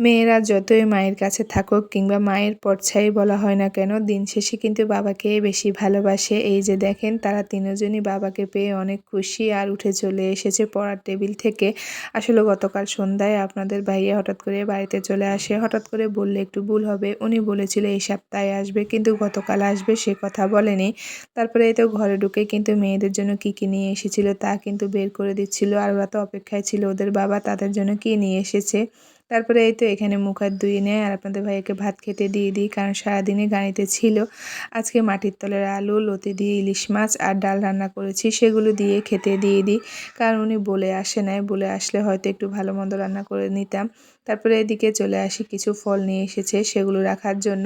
মেয়েরা যতই মায়ের কাছে থাকুক কিংবা মায়ের পরছাই বলা হয় না কেন, দিন শেষে কিন্তু বাবাকে বেশি ভালোবাসে। এই যে দেখেন, তারা তিনজনই বাবাকে পেয়ে অনেক খুশি আর উঠে চলে এসেছে পড়ার টেবিল থেকে। আসলে গতকাল সন্ধ্যায় আপনাদের ভাইয়া হঠাৎ করে বাড়িতে চলে আসে। হঠাৎ করে বললে একটু ভুল হবে, উনি বলেছিল এই সপ্তাহে আসবে, কিন্তু গতকাল আসবে সে কথা বলেনি। তারপরে এই তো ঘরে ঢুকে কিন্তু মেয়েদের জন্য কি কি নিয়ে এসেছিল তা কিন্তু বের করে দিচ্ছিল, আর ওরা তো অপেক্ষায় ছিল ওদের বাবা তাদের জন্য কি নিয়ে এসেছে। তারপরে এই তো এখানে মুখ হাত ধুয়ে নেয় আর আপনাদের ভাইয়াকে ভাত খেতে দিয়ে দিই, কারণ সারাদিনে গাড়িতে ছিল। আজকে মাটির তলের আলু, লতি দিয়ে ইলিশ মাছ আর ডাল রান্না করেছি, সেগুলো দিয়ে খেতে দিয়ে দিই। কারণ উনি বলে আসে নাই, বলে আসলে হয়তো একটু ভালো মন্দ রান্না করে নিতাম। তারপরে এদিকে চলে আসি, কিছু ফল নিয়ে এসেছে সেগুলো রাখার জন্য।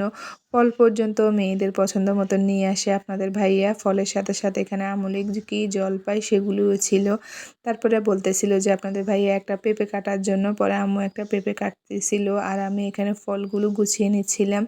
ফল পর্যন্ত মেয়েদের পছন্দ মতন নিয়ে আসে আপনাদের ভাইয়া। ফলের সাথে সাথে এখানে আমুলি কি জলপাই সেগুলোও ছিল। তারপরে বলতেছিল যে আপনাদের ভাইয়া একটা পেঁপে কাটার জন্য, পরে আম্মু একটা পেঁপে কাটতেছিল আর আমি এখানে ফলগুলো গুছিয়ে নিচ্ছিলাম।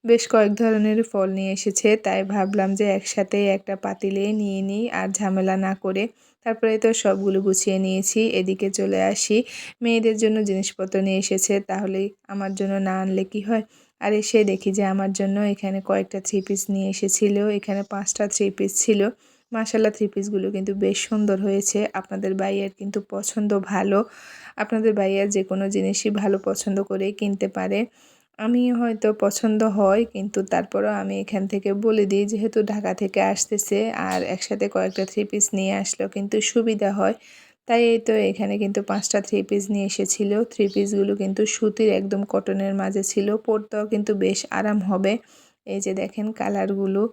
বেশ কয়েক ধরনের ফল নিয়ে এসেছে, তাই ভাবলাম যে একসাথে একটা পাতিলে নিয়ে নিই আর ঝামেলা না করে। তারপরে তো সবগুলো গুছিয়ে নিয়েছি। এদিকে চলে আসি, মেয়েদের জন্য জিনিসপত্র নিয়ে এসেছে, তাহলে আমার জন্য না আনলে কি হয়। আর এসে দেখি যে আমার জন্য এখানে কয়েকটা থ্রি পিস নিয়ে এসেছিল, এখানে 5টা থ্রি পিস ছিল। মাশাল্লাহ, থ্রি পিসগুলো কিন্তু বেশ সুন্দর হয়েছে। আপনাদের ভাইয়ার কিন্তু পছন্দ ভালো, আপনাদের ভাইয়ার যে কোনো জিনিসই ভালো পছন্দ করেই কিনতে পারে। আমি হয়তো পছন্দ হয়, কিন্তু তারপরও আমি এখান থেকে বলে দিই, যেহেতু ঢাকা থেকে আসতেছে আর একসাথে কয়েকটা থ্রি পিস নিয়ে আসলেও কিন্তু সুবিধা হয়। তাই এই তো এখানে কিন্তু 5টা থ্রি পিস নিয়ে এসেছিল। থ্রি পিসগুলো কিন্তু সুতির, একদম কটনের মাঝে ছিল, পরতেও কিন্তু বেশ আরাম হবে। এই যে দেখেন কালারগুলো।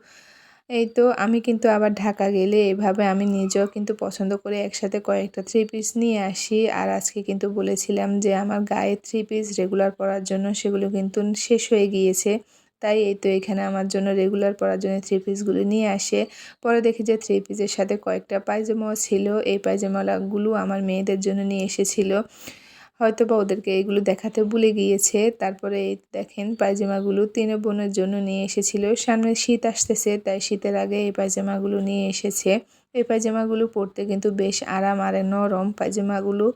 এই তো আমি কিন্তু আবার ঢাকা গেলে এভাবে আমি নিজেও কিন্তু পছন্দ করে একসাথে কয়েকটা থ্রি পিস নিয়ে আসি। আর আজকে কিন্তু বলেছিলাম যে আমার গায়ে থ্রি পিস রেগুলার পরার জন্য, সেগুলো কিন্তু শেষ হয়ে গিয়েছে। তাই এই তো এখানে আমার জন্য রেগুলার পরার জন্য থ্রি পিসগুলো নিয়ে আসে। পরে দেখি যে থ্রি পিসের সাথে কয়েকটা পায়জামাও ছিল, এই পায়জামাগুলো আমার মেয়েদের জন্য নিয়ে এসেছিল। হয়তো বা ওদেরকে এগুলো দেখাতে ভুলে গিয়েছে। তারপরে এই দেখেন পায়জামাগুলো 3 বোনের জন্য নিয়ে এসেছিল। সামনে শীত আসতেছে, তাই শীতের আগে এই পায়জামাগুলো নিয়ে এসেছে। এই পায়জামাগুলো পরতে কিন্তু বেশ আরাম আর নরম পায়জামাগুলো।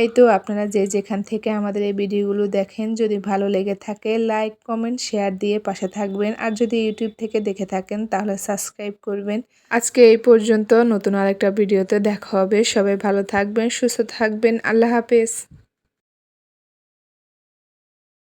এই তো আপনারা যে যেখান থেকে আমাদের এই ভিডিওগুলো দেখেন, যদি ভালো লেগে থাকে লাইক, কমেন্ট, শেয়ার দিয়ে পাশে থাকবেন। আর যদি ইউটিউব থেকে দেখে থাকেন তাহলে সাবস্ক্রাইব করবেন। আজকে এই পর্যন্ত, নতুন আরেকটা ভিডিওতে দেখা হবে। সবাই ভালো থাকবেন, সুস্থ থাকবেন। আল্লাহ হাফেজ।